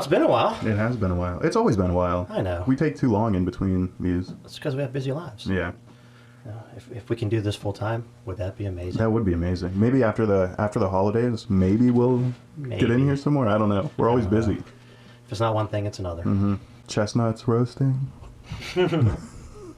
it's been a while. It has been a while. It's always been a while. I know. We take too long in between these. It's because we have busy lives. Yeah. If we can do this full time, would that be amazing? That would be amazing. Maybe after the holidays, maybe we'll get in here some more. I don't know. We're always busy. If it's not one thing, it's another. Mm-hmm. Chestnuts roasting.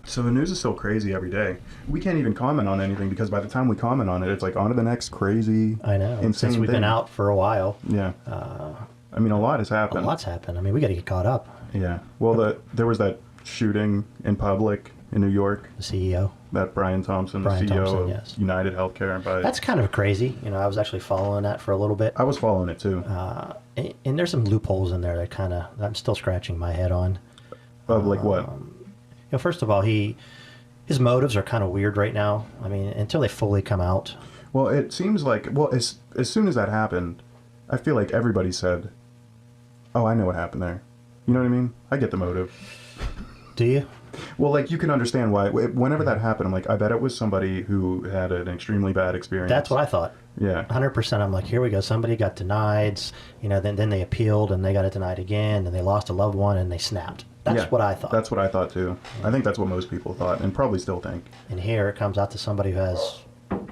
So the news is still crazy every day. We can't even comment on anything because by the time we comment on it, it's like on to the next crazy, I know. insane Since we've thing. been out for a while. Yeah. I mean, a lot has happened. A lot's happened. I mean, we got to get caught up. Yeah. Well, there was that shooting in public in New York. The CEO. That Brian Thompson, the CEO of United Healthcare. That's kind of crazy. You know, I was actually following that for a little bit. I was following it too. And there's some loopholes in there that I'm still scratching my head on. Of like what? You know, first of all, his motives are kind of weird right now. I mean, until they fully come out. Well, it seems like, as soon as that happened, I feel like everybody said, oh, I know what happened there. You know what I mean? I get the motive. Do you? Well, like, you can understand why. Whenever that happened, I'm like, I bet it was somebody who had an extremely bad experience. That's what I thought. Yeah. 100%. I'm like, here we go. Somebody got denied. You know, then they appealed and they got it denied again. And they lost a loved one and they snapped. That's what I thought. That's what I thought, too. I think that's what most people thought and probably still think. And here it comes out to somebody who has,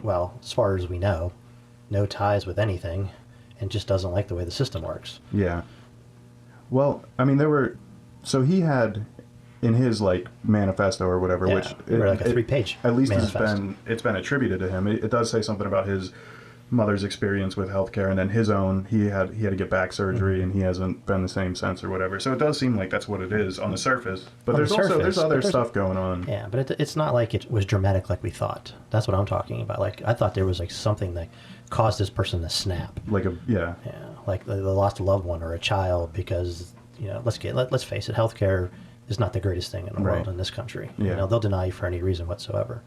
well, as far as we know, no ties with anything and just doesn't like the way the system works. Yeah. Well, I mean, so he had in his like manifesto or whatever, which like a 3-page at least manifesto. it's been attributed to him. It does say something about his mother's experience with healthcare, and then his own. He had to get back surgery, and he hasn't been the same since or whatever. So it does seem like that's what it is on the surface. But there's other stuff going on. Yeah, but it's not like it was dramatic like we thought. That's what I'm talking about. Like I thought there was like something that caused this person to snap. Like yeah, like they lost a loved one or a child because let's face it, healthcare is not the greatest thing in the world in this country. Yeah. They'll deny you for any reason whatsoever.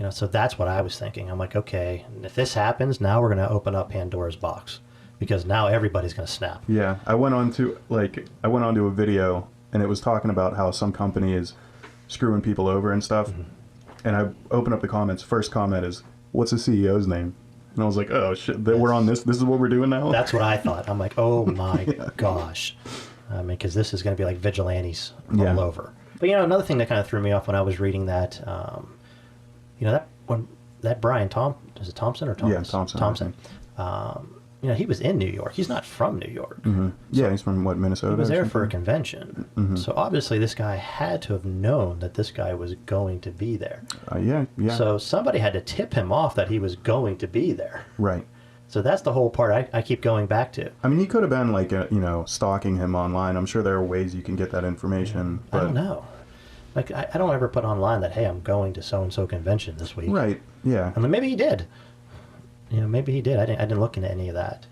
So that's what I was thinking. I'm like, okay, if this happens, now we're going to open up Pandora's box because now everybody's going to snap. Yeah, I went on to a video and it was talking about how some company is screwing people over and stuff. Mm-hmm. And I opened up the comments. First comment is, "What's the CEO's name?" And I was like, "Oh shit, we're on this. This is what we're doing now." That's what I thought. I'm like, oh my gosh. I mean, because this is going to be like vigilantes all over. But another thing that kind of threw me off when I was reading that, that Brian is it Thompson or Thomas? Yeah, Thompson. He was in New York. He's not from New York. Mm-hmm. Yeah, he's from Minnesota. He was there for a convention. Mm-hmm. So obviously this guy had to have known that this guy was going to be there. Yeah. So somebody had to tip him off that he was going to be there. Right. So that's the whole part I keep going back to. I mean, he could have been like, stalking him online. I'm sure there are ways you can get that information. But I don't know. Like, I don't ever put online that, hey, I'm going to so-and-so convention this week. Right, yeah. And then maybe he did. Maybe he did. I didn't look into any of that.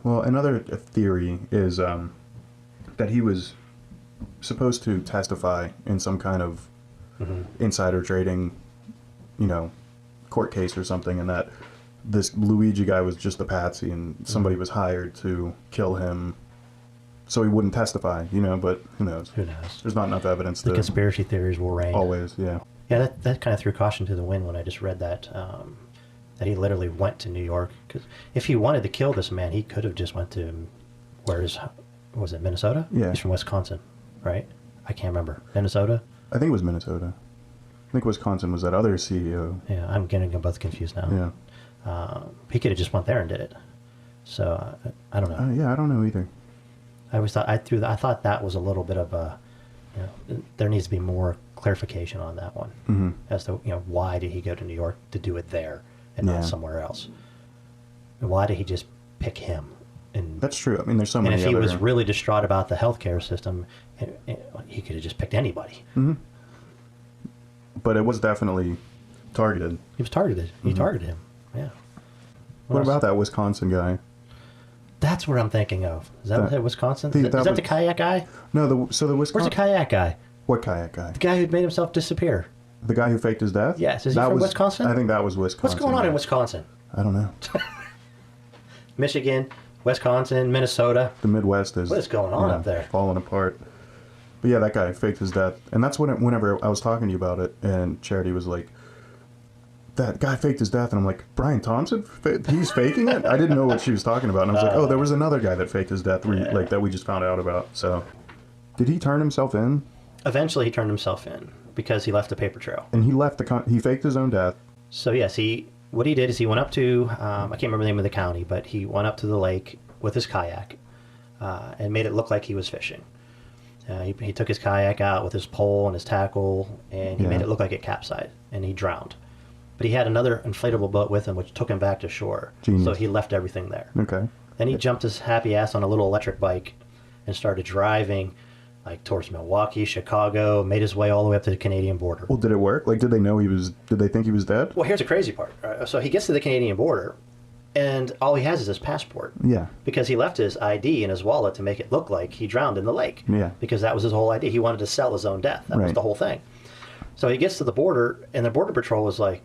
Well, another theory is that he was supposed to testify in some kind of insider trading, court case or something, and that this Luigi guy was just a patsy and somebody was hired to kill him so he wouldn't testify, but who knows? Who knows? There's not enough evidence The conspiracy theories will reign. Always, yeah. Yeah, that kind of threw caution to the wind when I just read that, that he literally went to New York. Because if he wanted to kill this man, he could have just went to, was it Minnesota? Yeah. He's from Wisconsin, right? I can't remember. Minnesota? I think it was Minnesota. I think Wisconsin was that other CEO. Yeah, I'm getting them both confused now. Yeah. He could have just went there and did it. So I don't know. Yeah, I don't know either. I always thought I thought that was a little bit of a, there needs to be more clarification on that one as to why did he go to New York to do it there and not somewhere else? And why did he just pick him? And that's true. I mean, there's so many. And if he was really distraught about the healthcare system, he could have just picked anybody. Mm-hmm. But it was definitely targeted. He was targeted. He targeted him. Yeah. What about that Wisconsin guy? That's what I'm thinking of. Is that Wisconsin? Is that the kayak guy? No, the Wisconsin. Where's the kayak guy? What kayak guy? The guy who made himself disappear. The guy who faked his death? Yes. Is he from Wisconsin? I think that was Wisconsin. What's going on in Wisconsin? I don't know. Michigan, Wisconsin, Minnesota. The Midwest is... What is going on up there? Falling apart. But yeah, that guy faked his death. And that's whenever I was talking to you about it, and Charity was like, that guy faked his death. And I'm like, Brian Thompson? He's faking it? I didn't know what she was talking about. And I was like, oh, there was another guy that faked his death like that we just found out about. So did he turn himself in? Eventually he turned himself in because he left a paper trail. And he left he faked his own death. So yes, what he did is he went up to, I can't remember the name of the county, but he went up to the lake with his kayak and made it look like he was fishing. He took his kayak out with his pole and his tackle, and he made it look like it capsized, and he drowned. But he had another inflatable boat with him, which took him back to shore. Genius. So he left everything there. Okay. Then he jumped his happy ass on a little electric bike and started driving like towards Milwaukee, Chicago, made his way all the way up to the Canadian border. Well, did it work? Like, did they think he was dead? Well, here's the crazy part. So he gets to the Canadian border, and all he has is his passport. Yeah. Because he left his ID in his wallet to make it look like he drowned in the lake. Yeah. Because that was his whole idea. He wanted to sell his own death. That was the whole thing. So he gets to the border, and the Border Patrol was like,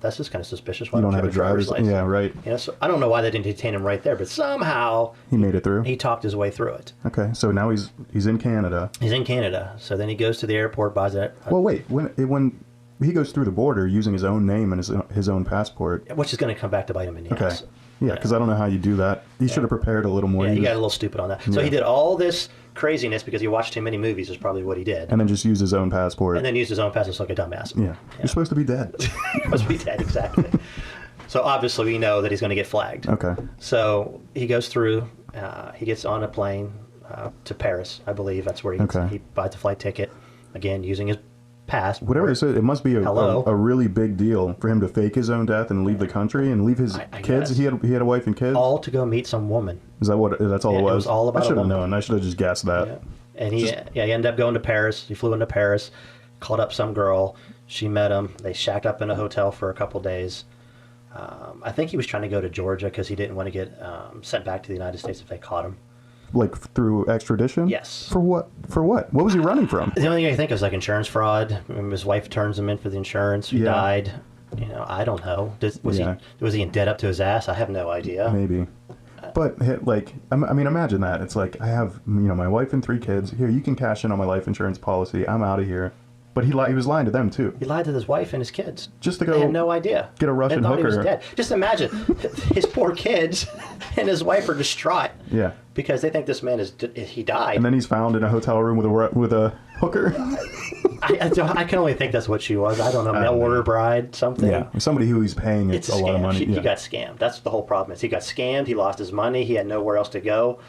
that's just kind of suspicious. Why you don't have a driver's license? Yeah, right. You know, so I don't know why they didn't detain him right there, but somehow he made it through. He talked his way through it. Okay, so now he's in Canada. He's in Canada. So then he goes to the airport, buys it. Well, wait. When he goes through the border using his own name and his own passport, which is going to come back to bite him in the ass. Okay. Yeah, because I don't know how you do that. He should have prepared a little more. Yeah, he got a little stupid on that. So he did all this craziness because he watched too many movies is probably what he did. And then just used his own passport. And then used his own passport like a dumbass. Yeah. You're supposed to be dead. You're supposed to be dead, exactly. So obviously we know that he's going to get flagged. Okay. So he goes through, he gets on a plane to Paris, I believe. That's where he buys the flight ticket, again, using his passport. Whatever it is, it must be a really big deal for him to fake his own death and leave the country and leave his kids. He had a wife and kids. All to go meet some woman. Is that what? That's all it was. It was all about. I should have known. I should have just guessed that. Yeah. And he ended up going to Paris. He flew into Paris, called up some girl. She met him. They shacked up in a hotel for a couple days. I think he was trying to go to Georgia because he didn't want to get sent back to the United States if they caught him. Like through extradition? Yes. For what? For what? What was he running from? The only thing I think is like insurance fraud. His wife turns him in for the insurance. He died. You know, I don't know. Was he in debt up to his ass? I have no idea. Maybe. But like, I mean, imagine that. It's like I have, my wife and 3 kids. Here, you can cash in on my life insurance policy. I'm out of here. But he was lying to them too. He lied to his wife and his kids. Just to go. They had no idea. Get a Russian hooker. He was dead. Just imagine, his poor kids and his wife are distraught. Yeah. Because they think this man he died. And then he's found in a hotel room with a hooker. I can only think that's what she was. I don't know, mail order bride, something. Yeah, somebody who he's paying a lot of money. He got scammed. That's the whole problem. He got scammed. He lost his money. He had nowhere else to go.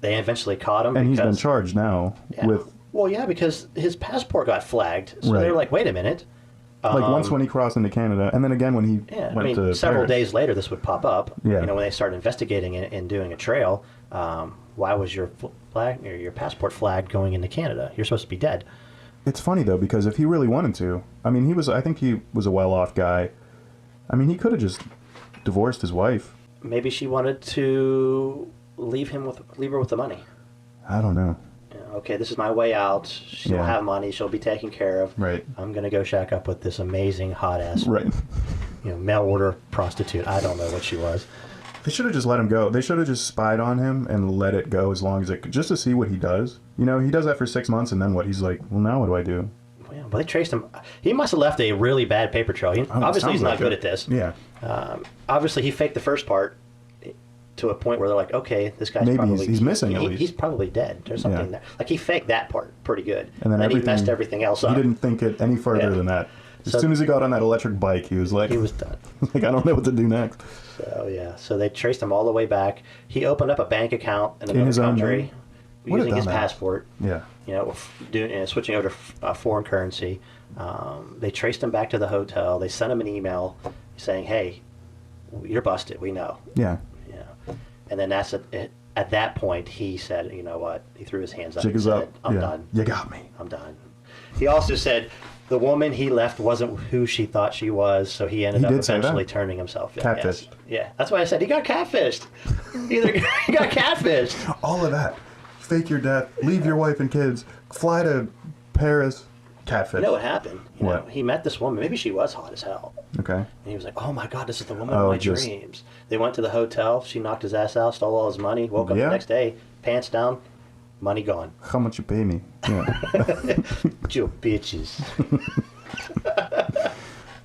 They eventually caught him. And he's been charged now with. Well, yeah, because his passport got flagged. So they're like, wait a minute. Like once when he crossed into Canada, and then again when he went to several Paris. days later, this would pop up. Yeah. When they started investigating it and doing a trail. Why was your flag or your passport flagged going into Canada? You're supposed to be dead. It's funny though because if he really wanted to, I mean, I think he was a well-off guy. I mean, he could have just divorced his wife. Maybe she wanted to leave her with the money. I don't know. Okay, this is my way out. She'll have money. She'll be taken care of. Right. I'm gonna go shack up with this amazing hot ass. Right. Mail order prostitute. I don't know what she was. They should have just let him go. They should have just spied on him and let it go as long as it could, just to see what he does. He does that for 6 months, and then what? He's like, well, now what do I do? Yeah, but they traced him. He must have left a really bad paper trail. Obviously, he's not good at this. Yeah. Obviously, he faked the first part to a point where they're like, okay, this guy's probably... he's missing at least. He's probably dead. There's something there. Like, he faked that part pretty good. And then he messed everything else up. He didn't think it any further than that. As soon as he got on that electric bike, he was like... He was done. Like, I don't know what to do next. So they traced him all the way back. He opened up a bank account in another country using his passport. Yeah. Switching over to foreign currency. They traced him back to the hotel. They sent him an email saying, hey, you're busted. We know. Yeah. And then at that point, he said, you know what? He threw his hands up. He said, I'm done. You got me. I'm done. He also said the woman he left wasn't who she thought she was, so he ended up eventually turning himself in. Catfished. Yeah, that's why I said he got catfished. He got catfished. All of that. Fake your death, leave your wife and kids, fly to Paris, catfish. You know what happened? He met this woman. Maybe she was hot as hell. Okay. And he was like, oh my God, this is the woman of my dreams. They went to the hotel. She knocked his ass out, stole all his money, woke up the next day, pants down, money gone. How much you pay me? Yeah. You bitches.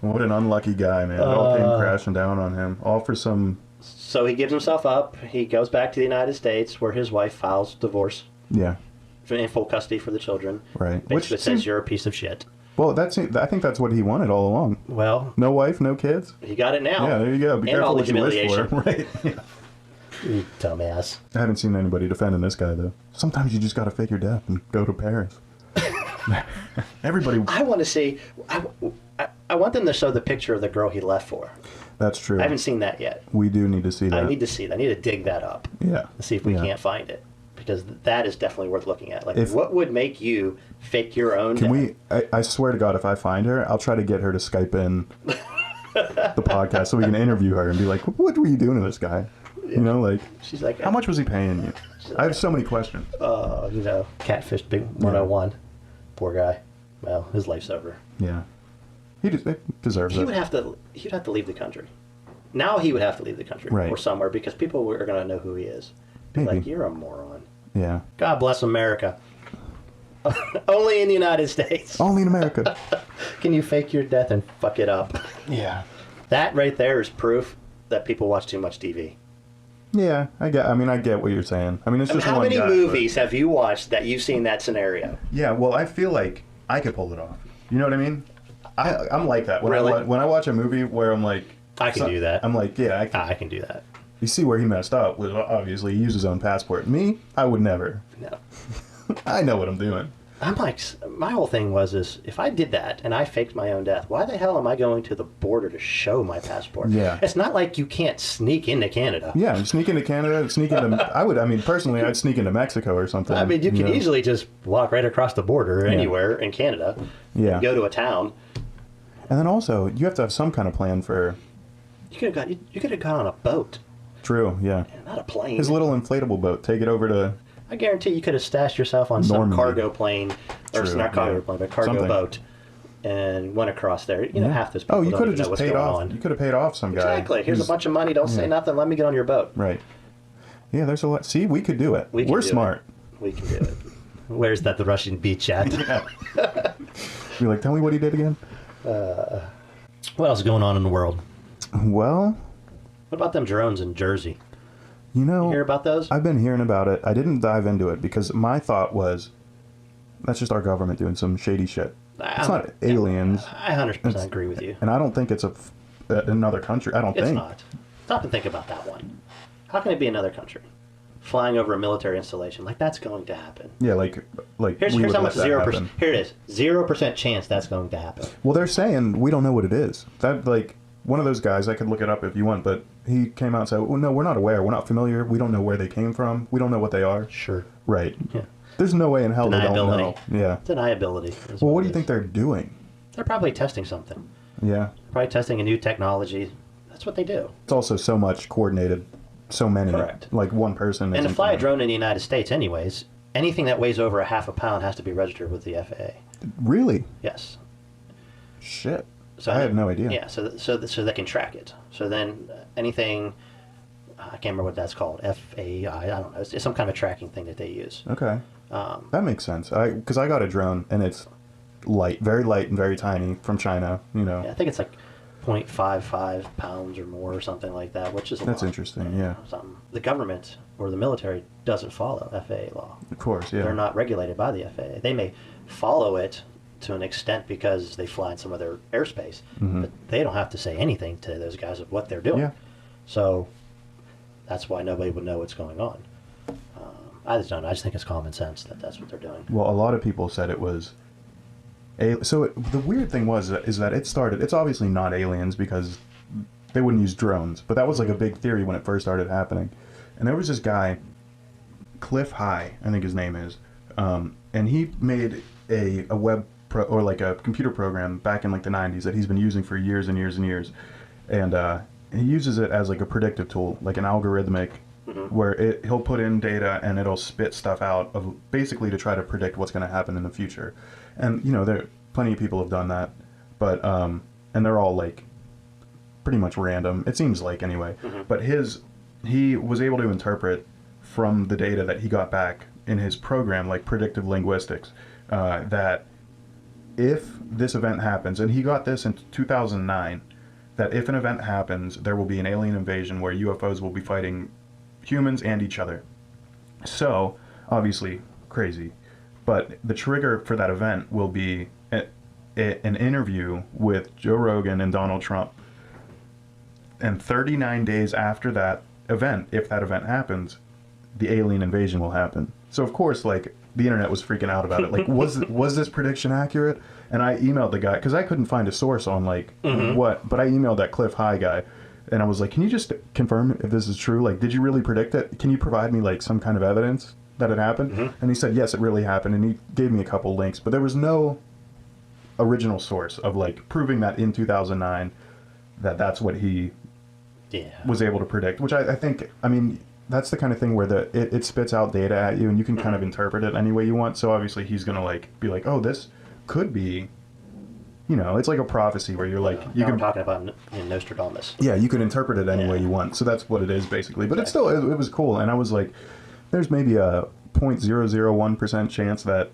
What an unlucky guy, man. It all came crashing down on him. All for some... So he gives himself up. He goes back to the United States where his wife files divorce. Yeah. In full custody for the children. Right. Basically says you're a piece of shit. Well, I think that's what he wanted all along. Well. No wife, no kids. He got it now. Yeah, there you go. Be and careful all the what you wish humiliation. for. Right. Yeah. You dumbass. I haven't seen anybody defending this guy, though. Sometimes you just got to fake your death and go to Paris. Everybody... I want to see... I want them to show the picture of the girl he left for. That's true. I haven't seen that yet. We do need to see that. I need to see it. I need to dig that up. Yeah. And see if we can't find it. Because that is definitely worth looking at. Like, what would make you fake your own death? I swear to God, if I find her, I'll try to get her to Skype in the podcast so we can interview her and be like, what were you doing to this guy? Yeah. You know, like, she's like, how much was he paying you? I have so many questions. Catfish Big 101. Yeah. Poor guy. Well, his life's over. Yeah. He deserves it. He'd have to leave the country. Now he would have to leave the country or somewhere because people are going to know who he is. Be like, you're a moron. Yeah. God bless America. Only in the United States. Only in America. Can you fake your death and fuck it up? Yeah. That right there is proof that people watch too much TV. Yeah, I get what you're saying. I mean, it's just how one many guy, movies have you watched that you've seen that scenario? Yeah, well, I feel like I could pull it off. You know what I mean? I'm like that. When really? When I watch a movie where I'm like... I can do that. I'm like, yeah, I can do that. You see where he messed up. Obviously, he used his own passport. Me, I would never. No. I know what I'm doing. I'm like, my whole thing is if I did that and I faked my own death, why the hell am I going to the border to show my passport? Yeah. It's not like you can't sneak into Canada. Yeah, you sneak into Canada, personally, I'd sneak into Mexico or something. I mean, you can easily just walk right across the border anywhere in Canada. Yeah. Go to a town. And then also, you have to have some kind of plan for... You could have gone on a boat. True, yeah. Not a plane. His little inflatable boat. Take it over to... I guarantee you could have stashed yourself on some cargo plane, or not cargo plane, but cargo boat, and went across there. You know, half those people you could have just paid off. You could have paid off some guy. Exactly. Here's a bunch of money. Don't say nothing. Let me get on your boat. Right. Yeah, there's a lot. See, we could do it. We're smart. We can do it. Where's that the Russian beach at? Yeah. You're like, tell me what he did again. What else is going on in the world? Well, what about them drones in Jersey? You hear about those? I've been hearing about it. I didn't dive into it because my thought was, that's just our government doing some shady shit. It's not aliens. I 100% agree with you. And I don't think it's another country. I don't think. It's not. Stop and think about that one. How can it be another country? Flying over a military installation. Like, that's going to happen. Yeah, like here's how much 0%. Here it is. 0% chance that's going to happen. Well, they're saying we don't know what it is. That, like... One of those guys, I could look it up if you want, but he came out and said, well, no, we're not aware. We're not familiar. We don't know where they came from. We don't know what they are. Sure. Right. Yeah. There's no way in hell they don't know. Yeah. Deniability. Well, what do you think they're doing? They're probably testing something. Yeah. Probably testing a new technology. That's what they do. It's also so much coordinated. So many. Correct. Like one person. And to fly a drone in the United States anyways, anything that weighs over a half a pound has to be registered with the FAA. Really? Yes. Shit. So I had no idea. Yeah, so they can track it. So then anything, I can't remember what that's called, FAI, I don't know. It's some kind of tracking thing that they use. Okay. That makes sense. Because I got a drone, and it's very light and very tiny from China, Yeah, I think it's like 0.55 pounds or more or something like that, which is a lot. That's interesting, yeah. The government or the military doesn't follow FAA law. Of course, yeah. They're not regulated by the FAA. They may follow it to an extent because they fly in some of their airspace, but they don't have to say anything to those guys of what they're doing. Yeah. So that's why nobody would know what's going on. I just don't know. I just think it's common sense that that's what they're doing. Well, a lot of people said it was... the weird thing is that it started... It's obviously not aliens because they wouldn't use drones, but that was like a big theory when it first started happening. And there was this guy, Cliff High, I think his name is, and he made a web... or like a computer program back in like the 90s that he's been using for years and years and years. And he uses it as like a predictive tool, like an algorithmic, where he'll put in data and it'll spit stuff out of basically to try to predict what's going to happen in the future. And, there plenty of people have done that, but, and they're all like pretty much random. It seems like anyway, but he was able to interpret from the data that he got back in his program, like predictive linguistics, that if this event happens, and he got this in 2009, that if an event happens, there will be an alien invasion where UFOs will be fighting humans and each other. So, obviously, crazy. But the trigger for that event will be an interview with Joe Rogan and Donald Trump. And 39 days after that event, if that event happens, the alien invasion will happen. So, of course, like, the internet was freaking out about it. Like, was this prediction accurate? And I emailed the guy, because I couldn't find a source on, like, what, but I emailed that Cliff High guy, and I was like, can you just confirm if this is true? Like, did you really predict it? Can you provide me, like, some kind of evidence that it happened? And he said, yes, it really happened, and he gave me a couple links, but there was no original source of, like, proving that in 2009 that that's what he was able to predict, which I think, I mean, that's the kind of thing where it spits out data at you, and you can kind of interpret it any way you want. So obviously he's going to, like, be like, oh, this could be, you know, it's like a prophecy where you're like, you can, we're talking about in Nostradamus. Yeah, you can interpret it any way you want. So that's what it is basically. But it's still, it was cool. And I was like, there's maybe a 0.001% chance that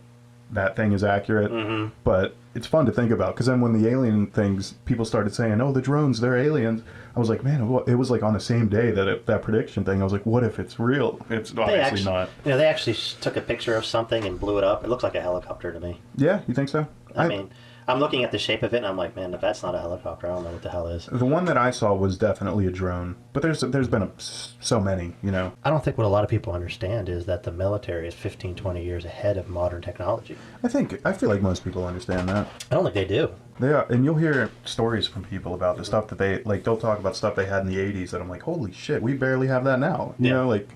that thing is accurate, but it's fun to think about, because then when the alien things, people started saying, oh, the drones, they're aliens, I was like, man, it was like on the same day that that prediction thing, I was like, what if it's real? It's obviously not. You know, they actually took a picture of something and blew it up. It looks like a helicopter to me. Yeah, you think so? I mean, I'm looking at the shape of it, and I'm like, man, if that's not a helicopter, I don't know what the hell is. The one that I saw was definitely a drone, but there's been so many, you know. I don't think what a lot of people understand is that the military is 15, 20 years ahead of modern technology. I feel like most people understand that. I don't think they do. They are, and you'll hear stories from people about the stuff that they, like, they'll talk about stuff they had in the 80s that I'm like, holy shit, we barely have that now. You know, like,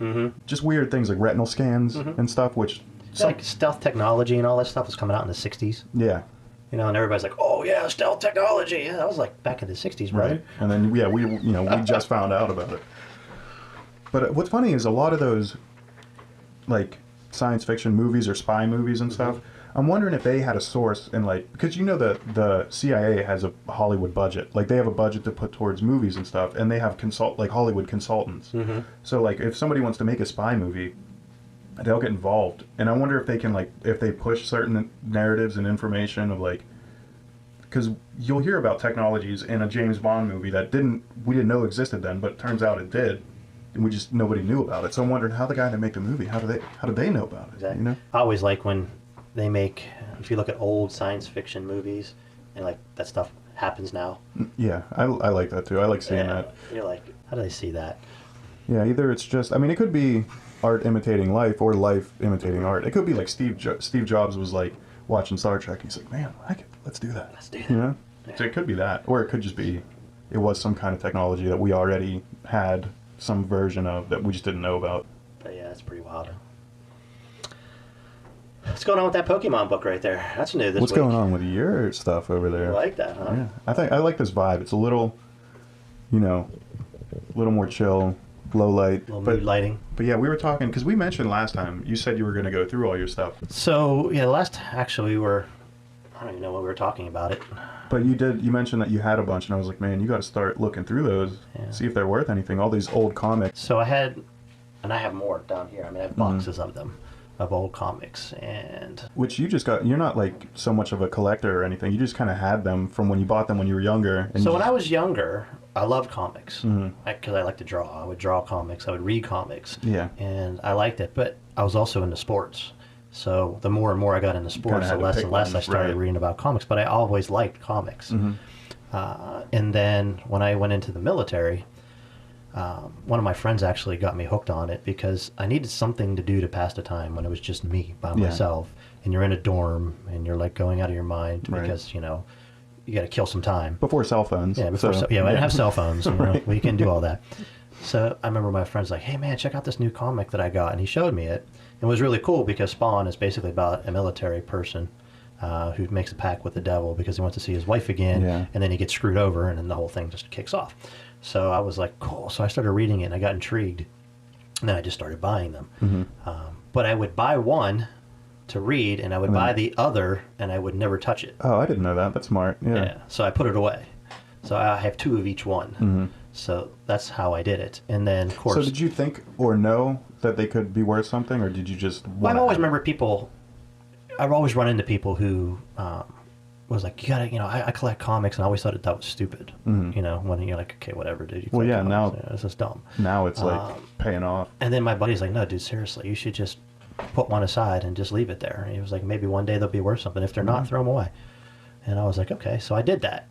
just weird things like retinal scans and stuff, which... like stealth technology and all that stuff was coming out in the 60s. Yeah. You know, and everybody's like, oh, yeah, stealth technology. Yeah, that was like back in the 60s, right? And then, yeah, we just found out about it. But what's funny is a lot of those, like, science fiction movies or spy movies and stuff, I'm wondering if they had a source in, like, because you know the CIA has a Hollywood budget. Like, they have a budget to put towards movies and stuff, and they have Hollywood consultants. So, like, if somebody wants to make a spy movie, they'll get involved. And I wonder if they can, like, if they push certain narratives and information of, like, because you'll hear about technologies in a James Bond movie that we didn't know existed then, but it turns out it did. And nobody knew about it. So I'm wondering how the guy that made the movie, how do they know about it? Exactly. You know? I always like when they make, if you look at old science fiction movies, and like that stuff happens now. Yeah, I like that too. I like seeing that. You're like, how do they see that? Yeah, either it's just, I mean, it could be art imitating life or life imitating art. It could be like Steve Jobs was like watching Star Trek. He's like, man, let's do that. Let's do that. You know? Yeah. So it could be that, or it could just be, it was some kind of technology that we already had some version of that we just didn't know about. But yeah, it's pretty wild. What's going on with that Pokemon book right there? That's new this week. What's going on with your stuff over there? You like that, huh? Yeah, I like this vibe. It's a little, you know, a little more chill, low light. A little mood lighting. But yeah, we were talking, because we mentioned last time, you said you were going to go through all your stuff. So, yeah, actually I don't even know what we were talking about it. But you mentioned that you had a bunch, and I was like, man, you got to start looking through those, see if they're worth anything, all these old comics. So I have more down here. I mean, I have boxes of them, of old comics, and... Which you just got, you're not like so much of a collector or anything, you just kind of had them from when you bought them when you were younger. So when I was younger, I loved comics, because I like to draw. I would draw comics, I would read comics, and I liked it, but I was also into sports. So the more and more I got into sports, the less and less I started reading about comics. But I always liked comics. And then when I went into the military, one of my friends actually got me hooked on it because I needed something to do to pass the time when it was just me by myself. And you're in a dorm and you're like going out of your mind because, you know, you got to kill some time. Before cell phones. Yeah, I didn't have cell phones. You know, we can do all that. So I remember my friend's like, hey man, check out this new comic that I got. And he showed me it. It was really cool because Spawn is basically about a military person who makes a pact with the devil because he wants to see his wife again, and then he gets screwed over, and then the whole thing just kicks off. So I was like, cool. So I started reading it, and I got intrigued, and then I just started buying them. But I would buy one to read, and I would buy the other, and I would never touch it. Oh, I didn't know that. That's smart. Yeah. So I put it away. So I have two of each one. So that's how I did it. And then, of course... So did you think or know that they could be worth something, or did you just... I've always run into people who was like, you gotta, I collect comics, and I always thought that was stupid. When you're like, okay, whatever, dude. You Well, collect yeah, comics. now This is dumb. Now it's like paying off. And then my buddy's like, no, dude, seriously, you should just put one aside and just leave it there. And he was like, maybe one day they'll be worth something. If they're not, throw them away. And I was like, okay. So I did that.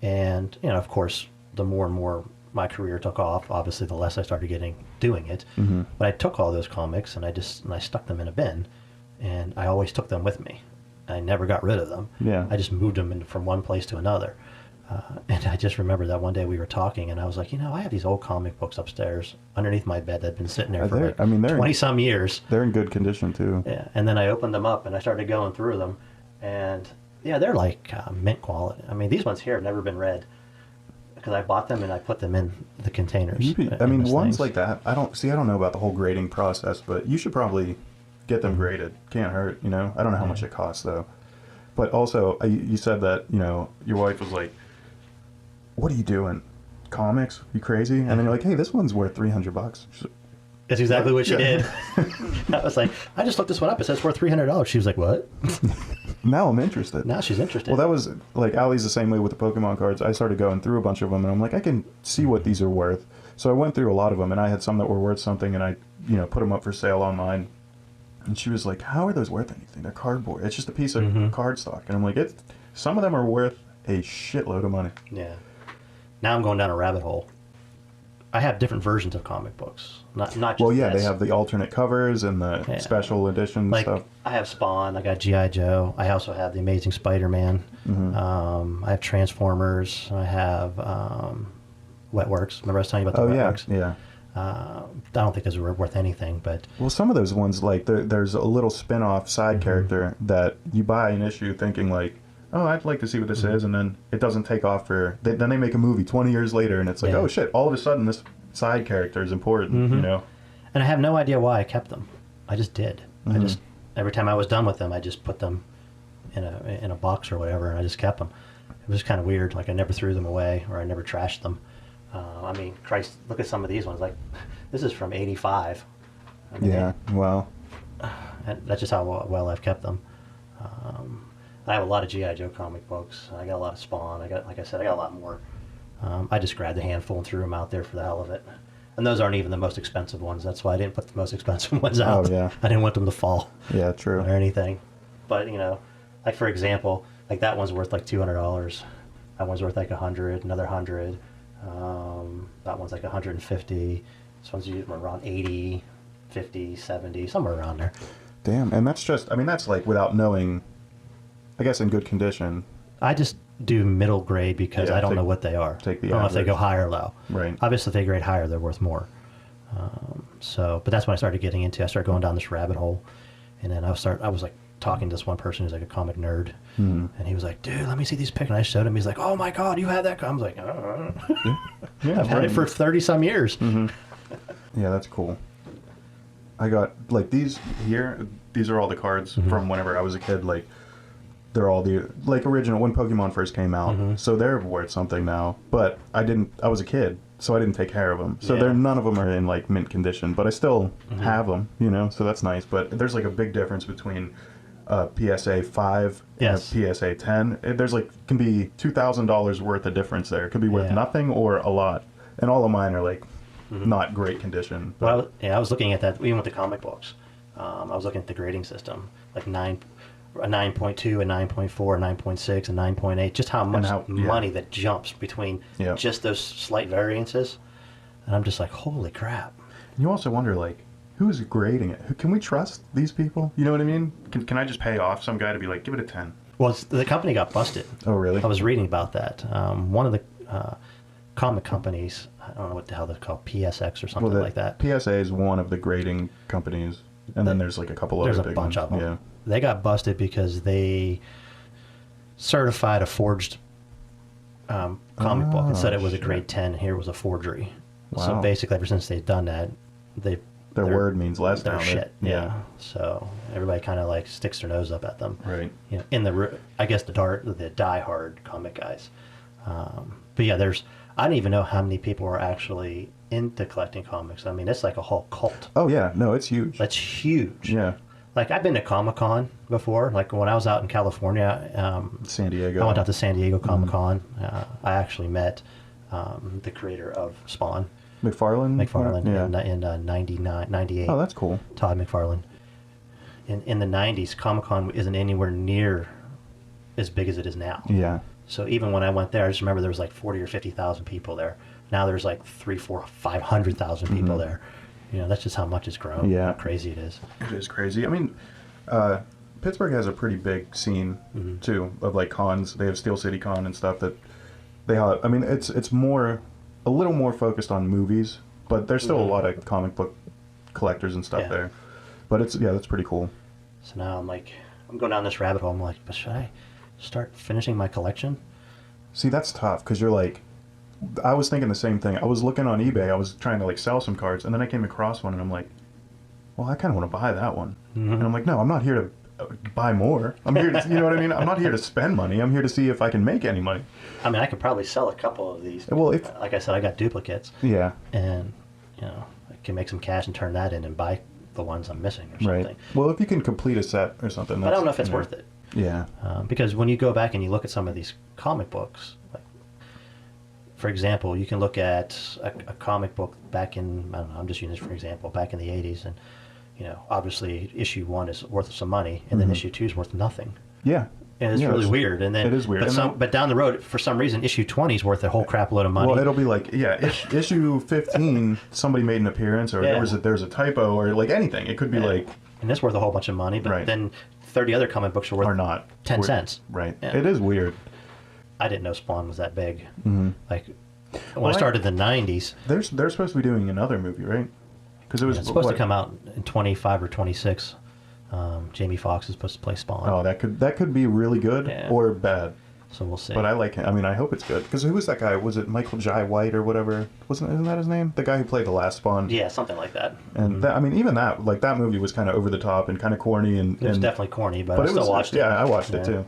And, of course, the more and more my career took off, obviously the less I started doing it. But I took all those comics and I stuck them in a bin, and I always took them with me. I never got rid of them. Yeah. I just moved them from one place to another. And I just remember that one day we were talking, and I was like, I have these old comic books upstairs underneath my bed that had been sitting there for like 20-some years. They're in good condition, too. Yeah. And then I opened them up, and I started going through them. And, yeah, they're like mint quality. I mean, these ones here have never been read because I bought them and I put them in the containers. Ones like that, I don't know about the whole grading process, but you should probably get them graded. Can't hurt, I don't know how much it costs, though. But also, you said that, your wife was like, what are you doing? Comics? You crazy? And then you're like, hey, this one's worth $300. That's exactly what she did. I was like, I just looked this one up. It says it's worth $300. She was like, what? Now I'm interested. Now she's interested. Well, that was, like, Allie's the same way with the Pokemon cards. I started going through a bunch of them, and I'm like, I can see what these are worth. So I went through a lot of them, and I had some that were worth something, and I, put them up for sale online. And she was like, how are those worth anything? They're cardboard. It's just a piece of cardstock. And I'm like, some of them are worth a shitload of money. Yeah. Now I'm going down a rabbit hole. I have different versions of comic books. Not just Well, yeah, this. they have the alternate covers and the special edition stuff. I have Spawn. I got G.I. Joe. I also have the Amazing Spider-Man. I have Transformers. I have Wetworks. Remember I was telling you about the Wetworks? Yeah. I don't think those are worth anything, but... Well, some of those ones, like, there's a little spin-off side character that you buy an issue thinking, like, oh, I'd like to see what this is, and then it doesn't take off then they make a movie 20 years later, and it's like, oh, shit, all of a sudden this side character is important, And I have no idea why I kept them. I just did. Every time I was done with them, I just put them in a box or whatever, and I just kept them. It was kind of weird. Like, I never threw them away, or I never trashed them. I mean, Christ, look at some of these ones. Like, this is from '85. I mean, wow. That's just how well I've kept them. I have a lot of G.I. Joe comic books. I got a lot of Spawn. Like I said, I got a lot more. I just grabbed a handful and threw them out there for the hell of it. And those aren't even the most expensive ones. That's why I didn't put the most expensive ones out. Oh, yeah. I didn't want them to fall. Yeah, true. Or anything. But, like, for example, like, that one's worth like $200. That one's worth like $100, another $100. That one's like $150. This one's around $80, $50, $70, somewhere around there. Damn, and that's like without knowing, I guess, in good condition. I just do middle grade because I don't know what they are. Take the I don't know if they go high or low. Right. Obviously, if they grade higher, they're worth more. But that's when I started getting into. I started going down this rabbit hole, and then I was like talking to this one person who's like a comic nerd, and he was like, "Dude, let me see these pictures." And I showed him. He's like, "Oh my God, you have that?" I was like, "I've had it for 30-some years." Yeah, that's cool. I got like these here. These are all the cards from whenever I was a kid. Like, they're all the original when Pokemon first came out. So they're worth something now. But I was a kid, so I didn't take care of them. So none of them are in like mint condition. But I still have them, So that's nice. But there's like a big difference between PSA 5 and a PSA 10. There's can be $2,000 worth of difference there. It could be worth nothing or a lot. And all of mine are like not great condition. Well, I was looking at that even with the comic books. I was looking at the grading system, like a 9.2, a 9.4, a 9.6, a 9.8. Just how much money that jumps between just those slight variances. And I'm just like, holy crap. You also wonder, like, who's grading it? Can we trust these people? You know what I mean? Can I just pay off some guy to be like, give it a 10? Well, the company got busted. Oh, really? I was reading about that. One of the comic companies, I don't know what the hell they're called, PSX or something like that. PSA is one of the grading companies, and then there's like a couple other big ones. There's a bunch of them. Yeah. They got busted because they certified a forged comic book and said it was a grade 10, and here was a forgery. Wow. So basically, ever since they've done that, their word means less now. They're shit. Yeah. So everybody kind of like sticks their nose up at them. Right. I guess the die-hard comic guys. But yeah, I don't even know how many people are actually into collecting comics. I mean, it's like a whole cult. Oh yeah, no, it's huge. That's huge. Yeah. like I've been to Comic-Con before. Like when I was out in California, San Diego. I went out to San Diego Comic-Con. I actually met the creator of Spawn, McFarlane in 98. Oh, that's cool. Todd McFarlane. In the 90s, Comic-Con isn't anywhere near as big as it is now. Yeah. So even when I went there, I just remember there was like 40 or 50,000 people there. Now there's like 3, 4, 500,000 people there. You know, that's just how much it's grown. Yeah. How crazy it is. It is crazy. I mean, Pittsburgh has a pretty big scene too of like cons. They have Steel City Con and stuff that they have. I mean, it's more a little more focused on movies, but there's still a lot of comic book collectors and stuff there. But that's pretty cool. So now I'm going down this rabbit hole. I'm like, but should I start finishing my collection? See, that's tough because you're like, I was thinking the same thing. I was looking on eBay. I was trying to like sell some cards, and then I came across one, and I'm like, well, I kind of want to buy that one. And I'm like, no, I'm not here to buy more. I'm here to, you know what I mean? I'm not here to spend money. I'm here to see if I can make any money. I mean, I could probably sell a couple of these. Well, like I said, I got duplicates. Yeah. And, you know, I can make some cash and turn that in and buy the ones I'm missing or something. Right. Well, if you can complete a set or something. But I don't know if it's worth it. Yeah. Because when you go back and you look at some of these comic books, like, for example, you can look at a comic book back in, I don't know, I'm just using this for example, back in the 80s, and, you know, obviously issue 1 is worth some money, and then issue 2 is worth nothing. Yeah. And it's really weird. And then, it is weird. But down the road, for some reason, issue 20 is worth a whole crap load of money. Well, it'll be like, issue 15, somebody made an appearance, or there's a typo, or like anything. It could be like... And it's worth a whole bunch of money, but then 30 other comic books are worth not 10 cents. Right. Yeah. It is weird. I didn't know Spawn was that big. Like, when I started in the 90s... They're supposed to be doing another movie, right? Because it was it's supposed to come out in 25 or 26. Jamie Foxx is supposed to play Spawn. Oh, that could be really good or bad. So we'll see. But I like him. I mean, I hope it's good. Because who was that guy? Was it Michael Jai White or whatever? Isn't that his name? The guy who played the last Spawn. Yeah, something like that. And that, I mean, even that movie was kind of over the top and kind of corny. And it was definitely corny, but I still watched it. Yeah, I watched it too.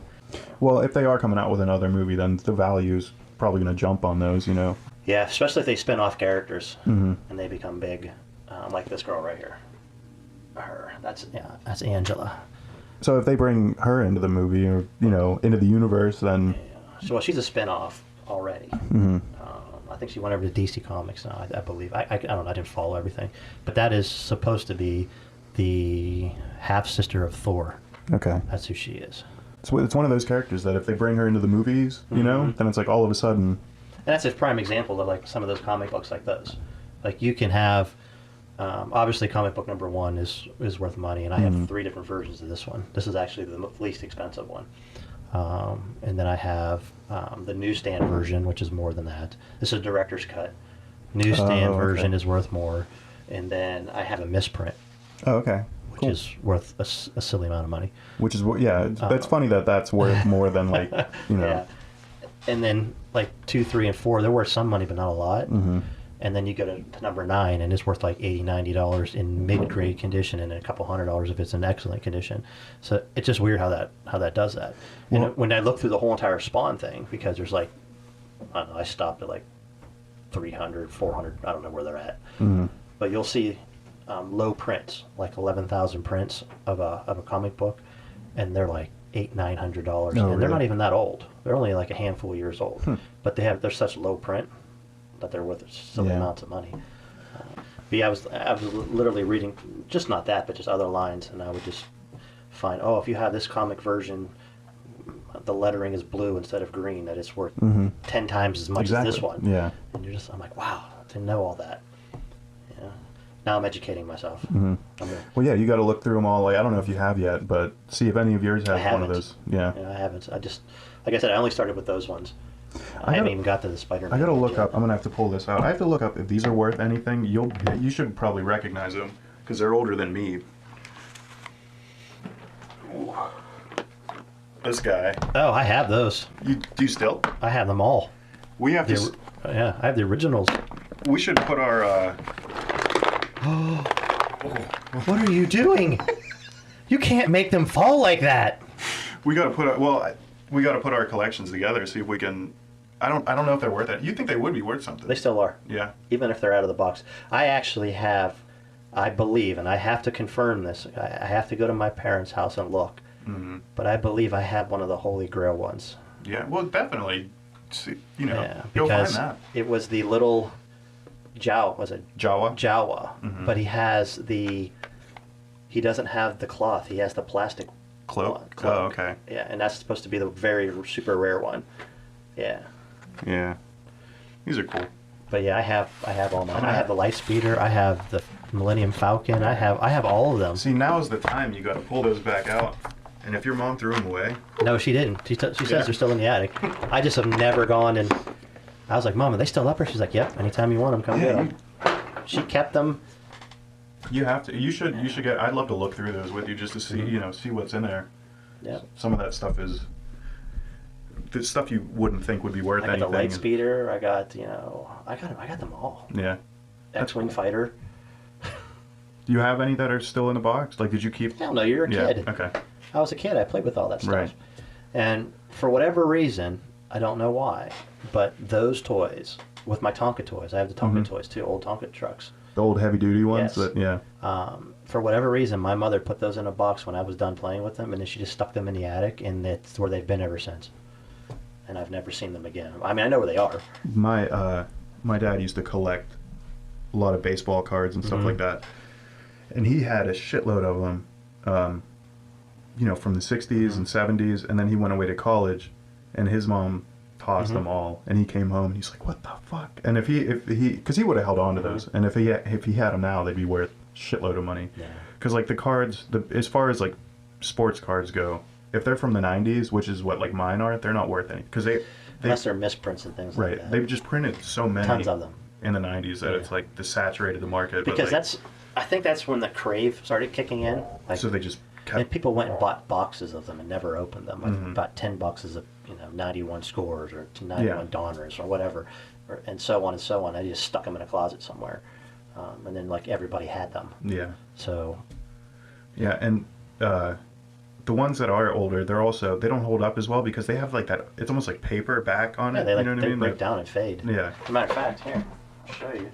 Well, if they are coming out with another movie, then the value's probably going to jump on those, you know. Yeah, especially if they spin off characters and they become big, like this girl right here. That's Angela. So if they bring her into the movie, or into the universe, then so she's a spin-off already. I think she went over to DC Comics now. I believe. I don't know. I didn't follow everything, but that is supposed to be the half sister of Thor. Okay, that's who she is. So it's one of those characters that if they bring her into the movies, then it's like all of a sudden. And that's a prime example of like some of those comic books like those. Like you can have, obviously comic book number 1 is worth money, and I have 3 different versions of this one. This is actually the least expensive one. And then I have the newsstand version, which is more than that. This is director's cut. Newsstand version is worth more. And then I have a misprint. Oh, okay. Which is worth a silly amount of money. Which is, that's funny that's worth more than like, Yeah. And then like 2, 3, and 4, they're worth some money, but not a lot. And then you go to number 9, and it's worth like $80, $90 in mid-grade condition, and a couple $100 if it's in excellent condition. So it's just weird how that does that. Well, and when I look through the whole entire Spawn thing, because there's like, I don't know, I stopped at like 300, 400, I don't know where they're at. But you'll see low prints, like 11,000 prints of a comic book, and they're like $800, $900, and they're not even that old. They're only like a handful of years old, but they're such low print that they're worth silly amounts of money. But yeah, I was literally reading, just not that, but just other lines, and I would just find, if you have this comic version, the lettering is blue instead of green, that it's worth 10 times as much as this one. Yeah. And I'm like, wow, I didn't know all that. Yeah. Now I'm educating myself. Well, yeah, you got to look through them all. Like, I don't know if you have yet, but see if any of yours have one of those. Yeah. I haven't. I just, like I said, I only started with those ones. I haven't even got to the Spider-Man. I got to look up. I'm going to have to pull this out. I have to look up if these are worth anything. You should probably recognize them because they're older than me. Ooh. This guy. Oh, I have those. Do you still? I have them all. We have to. Yeah, I have the originals. We should put our. What are you doing? You can't make them fall like that. We got to put. We got to put our collections together. See if we can. I don't know if they're worth it. You think they would be worth something? They still are. Yeah. Even if they're out of the box. I actually have I believe, and I have to confirm this. I have to go to my parents' house and look. Mm-hmm. But I believe I have one of the Holy Grail ones. Yeah, well, definitely. See, Yeah, you'll find because that. it was the little was it Jawa. Jawa? Mhm. But he doesn't have the cloth. He has the plastic Cloak. cloak. Oh, okay. Yeah, and that's supposed to be the very super rare one. Yeah. Yeah. These are cool. But yeah, I have all mine. I have the Light Speeder. I have the Millennium Falcon. I have all of them. See, now's the time you got to pull those back out. And if your mom threw them away, No, she didn't. She says Yeah. they're still in the attic. I just have never gone and. I was like, Mom, are they still up here? She's like, Yep. Anytime you want them, come get them. She kept them. you have to. You should get. I'd love to look through those with you just to see, Mm-hmm. see what's in there. Yeah. Some of that stuff is the stuff you wouldn't think would be worth I got anything. the Light Speeder. I got I got them all. Yeah. X-wing fighter. Do you have any that are still in the box? Like, did you keep? Hell no, you're a Yeah. kid. Okay. I was a kid. I played with all that stuff. Right. And for whatever reason, I don't know why, but those toys, with my Tonka toys, I have the Tonka toys too, old Tonka trucks. The old heavy duty ones. Yes. That yeah. For whatever reason, my mother put those in a box when I was done playing with them, and then she just stuck them in the attic, and that's where they've been ever since. And I've never seen them again. I mean, I know where they are. My dad used to collect a lot of baseball cards and stuff Mhm. like that, and he had a shitload of them. From the 60s and 70s, and then he went away to college, and his mom tossed them all, and he came home and he's like, what the fuck? And if he because he would have held on to those, and if he had them now, they'd be worth a shitload of money. Yeah. Because like the cards, as far as like sports cards go, if they're from the 90s, which is what like mine are, they're not worth any, because they Unless they're misprints and things right, like that. they've just printed so many Tons of them. in the 90s that it's like saturated the market. but, Because like, I think that's when the crave started kicking in. Like, so they just and kept people went and bought boxes of them and never opened them. Like Mhm. bought 10 boxes of 91 scores or 91 Yeah. Donners or whatever, and so on and so on. I just stuck them in a closet somewhere, and then like everybody had them. yeah. So Yeah, and the ones that are older, they don't hold up as well because they have like that. It's almost like paper back on yeah, it. they You know what I they mean? break Like- down and fade. Yeah. As a matter of fact, here I'll show you.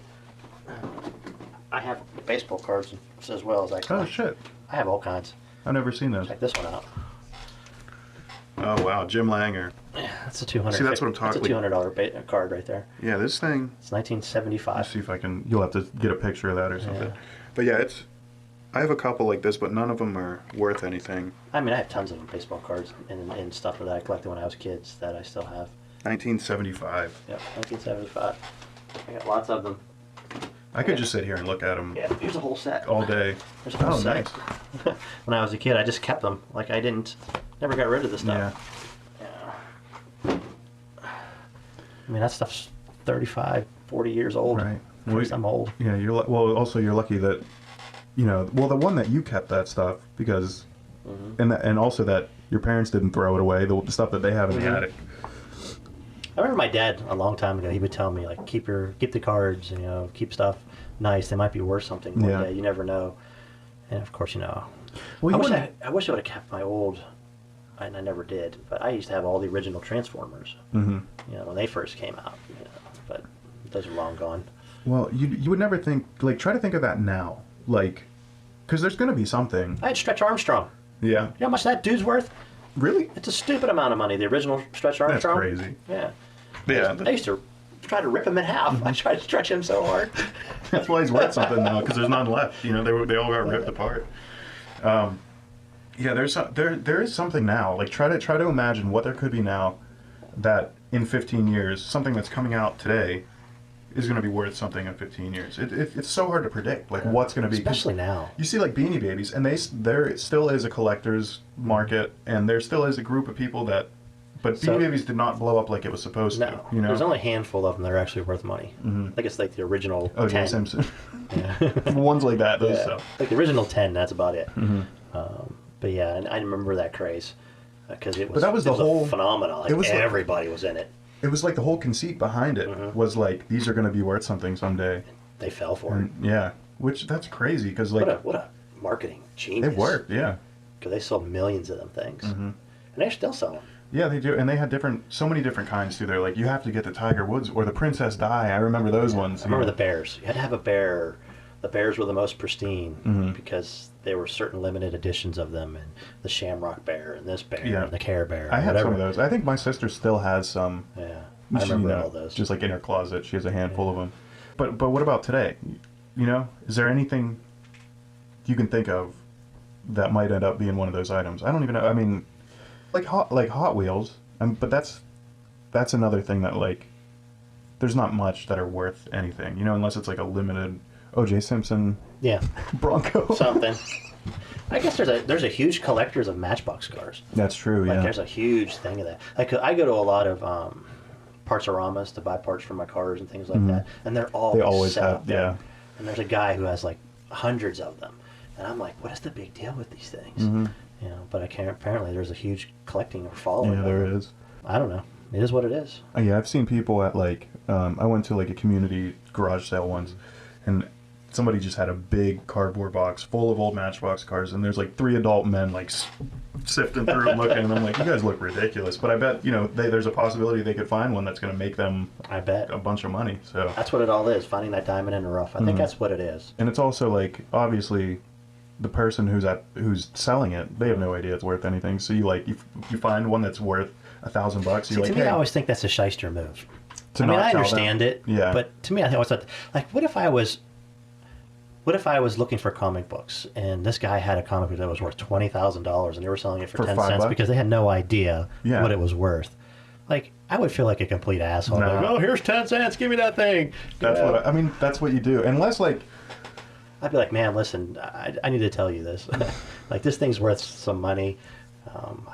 I have baseball cards as well as I Oh collect. shit! I have all kinds. I've never seen those. Check this one out. Oh wow, Jim Langer. That's a 200. See, that's what I'm talking- That's a $200 card right there. Yeah, this thing. It's Let's 1975. see if I can. You'll have to get a picture of that or something. Yeah. But yeah, I have a couple like this, but none of them are worth anything. I mean, I have tons of baseball cards and stuff that I collected when I was kids that I still have. 1975. Yep, 1975. I got lots of them. I could just sit here and look at them Yeah, here's a whole set. all day. There's a whole Oh, set. nice. When I was a kid, I just kept them. Like never got rid of the Yeah. stuff. Yeah. I mean, that stuff's 35, 40 years old. Right. First, I'm old. Yeah, also you're lucky that, the one that you kept that stuff because, and also that your parents didn't throw it away, the stuff that they have in the Mhm. attic. I remember my dad a long time ago. He would tell me like, keep the cards. Keep stuff nice. They might be worth something one Yeah. day. You never know. And of course, Well, I you wish wouldn't- I would have kept my old, and I never did. But I used to have all the original Transformers. Mhm. When they first came out. But those are long gone. Well, you would never think, like, try to think of that now, like, because there's going to be something. I had Stretch Armstrong. Yeah. You know how much that dude's worth? Really? It's a stupid amount of money. The original Stretch Armstrong. That's crazy. Yeah. Yeah. I used to try to rip him in half. I tried to stretch him so hard. That's why he's worth something now, because there's none left. They all got ripped apart. Yeah, there is something now. Like, try to imagine what there could be now that in 15 years, something that's coming out today is going to be worth something in 15 years. It's so hard to predict, like, what's going to be. 'cause Especially now. You see, like, Beanie Babies, and there still is a collector's market, and there still is a group of people that. But So- Beanie Babies did not blow up like it was supposed No. to. There's only a handful of them that are actually worth money. Mhm. I think it's like the original O.J. 10. Simpson. Yeah. Ones like that, those Yeah. stuff. Like the original 10, that's about it. Mhm. But yeah, and I remember that craze. Because it was, But that was the it was whole- a phenomenon. Like it was like- everybody was in it. It was like the whole conceit behind it Mhm. was like, these are going to be worth something someday. They fell for And, yeah, which that's crazy because it. like What a marketing genius. it worked, yeah. Because they sold millions of them things. Mhm. And they're still selling. Yeah, they do, and they had so many different kinds too. They're like, you have to get the Tiger Woods or the Princess Di. I remember those ones. I remember the bears. You had to have a bear. the bears were the most pristine Mm-hmm. because there were certain limited editions of them, and the Shamrock Bear and this bear Yeah. and the Care Bear. I and had whatever. some of those. I think my sister still has some. Yeah, I remember all those. Just like in her closet, she has a handful of them. But what about today? You know, is there anything you can think of that might end up being one of those items? I don't even know. I mean, like Hot Wheels. But that's another thing that like there's not much that are worth anything. You know, unless it's like a limited O.J. Simpson. Yeah, Bronco. something. I guess there's a huge collectors of Matchbox cars. That's true. Like Yeah. there's a huge thing of that. Like I go to a lot of Parts-A-Ramas to buy parts for my cars and things like that, and they're always They always set have. up there. Yeah. And there's a guy who has like hundreds of them, and I'm like, what is the big deal with these things? Mm-hmm. You know, but I can't. Apparently, there's a huge collecting or following. Yeah, of there them. is. I don't know. It is what it is. Yeah, I've seen people at like I went to like a community garage sale once, and somebody just had a big cardboard box full of old Matchbox cars, and there's like 3 adult men like sifting through and looking, and I'm like, you guys look ridiculous. But I bet there's a possibility they could find one that's going to make them I bet a bunch of money. So that's what it all is. Finding that diamond in the rough. I think that's what it is. and it's also like obviously the person who's selling it, they have no idea it's worth anything. So you find one that's worth $1,000 bucks. You're See, like, to me, hey, I always think that's a shyster move. to I mean, not I sell understand them. it. Yeah. But to me, I always thought, like, what if I was looking for comic books and this guy had a comic book that was worth $20,000 and they were selling it for 10 cents $5? because they had no idea Yeah. what it was worth? Like, I would feel like a complete asshole. No. Like, oh, here's 10 cents. Give me that thing. That's Yeah. what I mean. That's what you do, unless like. I'd be like, man, listen, I need to tell you this. Like, this thing's worth some money.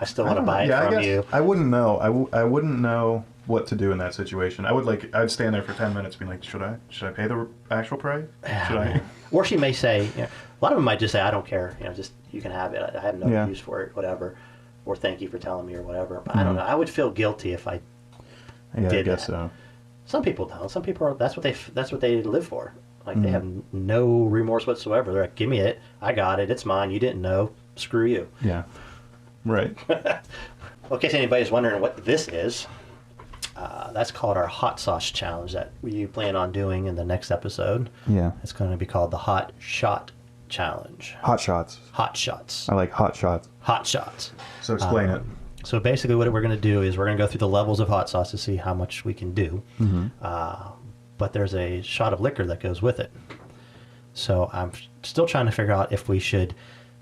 I still want to buy it from you. I wouldn't know. I wouldn't know what to do in that situation. I'd stand there for 10 minutes being like, should I pay the actual price? Should I? Or she may say, a lot of them might just say, I don't care. Just, you can have it. I have no Yeah. use for it, whatever. Or thank you for telling me or whatever. But I don't know. I would feel guilty if I Yeah, I did guess that. so. Some people don't. Some people are. That's what they live for. Like they have no remorse whatsoever. They're like, give me it. I got it. It's mine. You didn't know. Screw you. Yeah. Right. In case anybody's wondering what this is, that's called our hot sauce challenge that we plan on doing in the next episode. Yeah. It's going to be called the hot shot challenge. Hot shots. Hot shots. I like hot shots. Hot shots. So explain it. So basically what we're going to do is we're going to go through the levels of hot sauce to see how much we can do. But there's a shot of liquor that goes with it. So I'm still trying to figure out if we should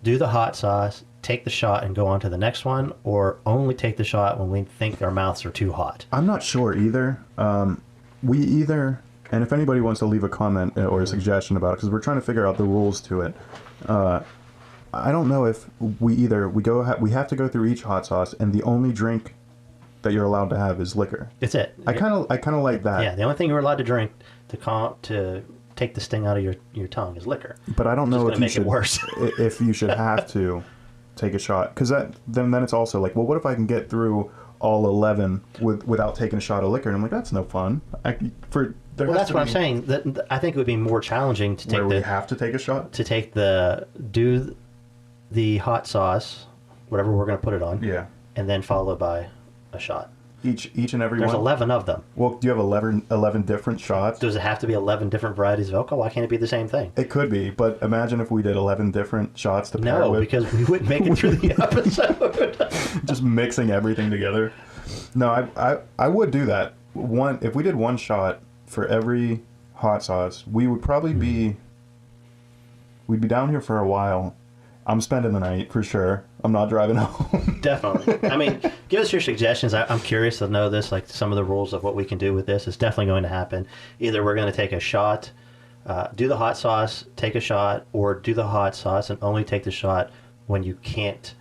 do the hot sauce, take the shot, and go on to the next one, or only take the shot when we think our mouths are too hot. I'm not sure either. And if anybody wants to leave a comment or a suggestion about it, because we're trying to figure out the rules to it. I don't know if we have to go through each hot sauce, and the only drink that you're allowed to have is liquor. It's it. I kind of like that. Yeah, the only thing you're allowed to drink to take the sting out of your tongue is liquor. But I don't know if you make it should worse. if you should have to take a shot, because then it's also like, well, what if I can get through all 11 without taking a shot of liquor? And I'm like, that's no fun. Well, that's what I'm saying. That I think it would be more challenging to take we have to take a shot. To take do the hot sauce, whatever we're going to put it on. Yeah. And then followed by a shot. Each and every There's one. 11 of them. Well, do you have 11 different shots? Does it have to be 11 different varieties of alcohol? Why can't it be the same thing? It could be, but imagine if we did 11 different shots to pair No, with. because we wouldn't make it through the episode. Just mixing everything together. No, I would do that. If we did one shot for every hot sauce, we would probably we'd be down here for a while. I'm spending the night for sure. I'm not driving home. Definitely. I mean, give us your suggestions. I'm curious to know this, like some of the rules of what we can do with this. It's definitely going to happen. Either we're going to take a shot, do the hot sauce, take a shot, or do the hot sauce and only take the shot when you can't,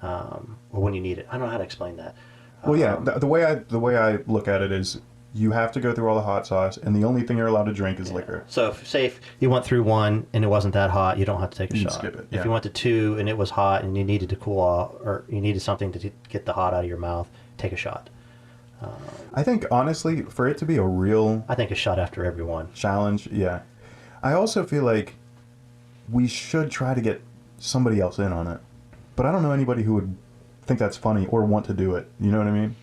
or when you need it. I don't know how to explain that. Well, yeah, the way I look at it is you have to go through all the hot sauce, and the only thing you're allowed to drink is liquor. So, if you went through one and it wasn't that hot, you don't have to take a You shot. can skip it, If yeah. you went to two and it was hot and you needed to cool off, or you needed something to get the hot out of your mouth, take a shot. I think, honestly, for it to be a real I think a shot after every one. challenge, yeah. I also feel like we should try to get somebody else in on it. But I don't know anybody who would think that's funny or want to do it. You know what I mean?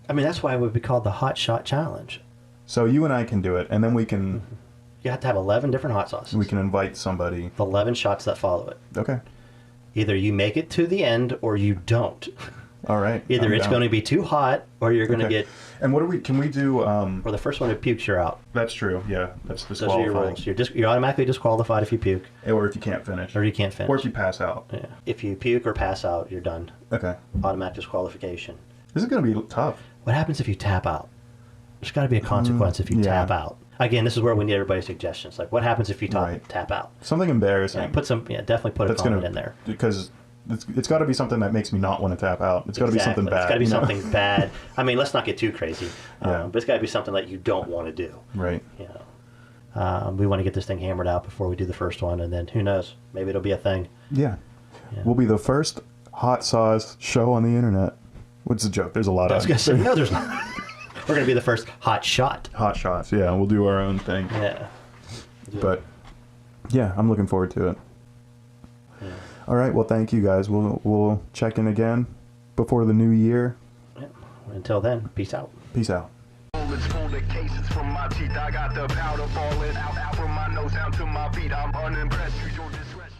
I mean, that's why it would be called the Hot Shot Challenge. So you and I can do it, and then we can You have to have 11 different hot sauces. We can invite somebody. 11 shots that follow it. Okay. Either you make it to the end or you don't. All right. Either it's going to be too hot or you're going to get... And can we do... Or the first one that pukes, you're out. That's true, yeah. That's Those are your disqualifying. rules. You're automatically disqualified if you puke. Or if you can't finish. Or you can't finish. Or if you pass out. Yeah. If you puke or pass out, you're done. Okay. Automatic disqualification. This is going to be tough. What happens if you tap out? There's got to be a consequence if you tap out. Again, this is where we need everybody's suggestions. Like, what happens if you tap out? Something embarrassing. Definitely put a comment in there. Because it's got to be something that makes me not want to tap out. It's got to be something bad. It's got to be something bad. I mean, let's not get too crazy. Yeah. But it's got to be something that you don't want to do. Right. You know, we want to get this thing hammered out before we do the first one, and then who knows? Maybe it'll be a thing. Yeah. We'll be the first hot sauce show on the internet. What's the joke? There's a lot of... I was going to say, no, there's not. We're going to be the first hot shot. Hot shots, yeah. We'll do our own thing. Yeah. But, yeah, I'm looking forward to it. Yeah. All right, well, thank you, guys. We'll check in again before the new year. Yeah. Until then, peace out. Peace out. Bullets full of cases from my teeth. I got the powder falling out from my nose down to my feet. I'm unimpressed. Use your discretion.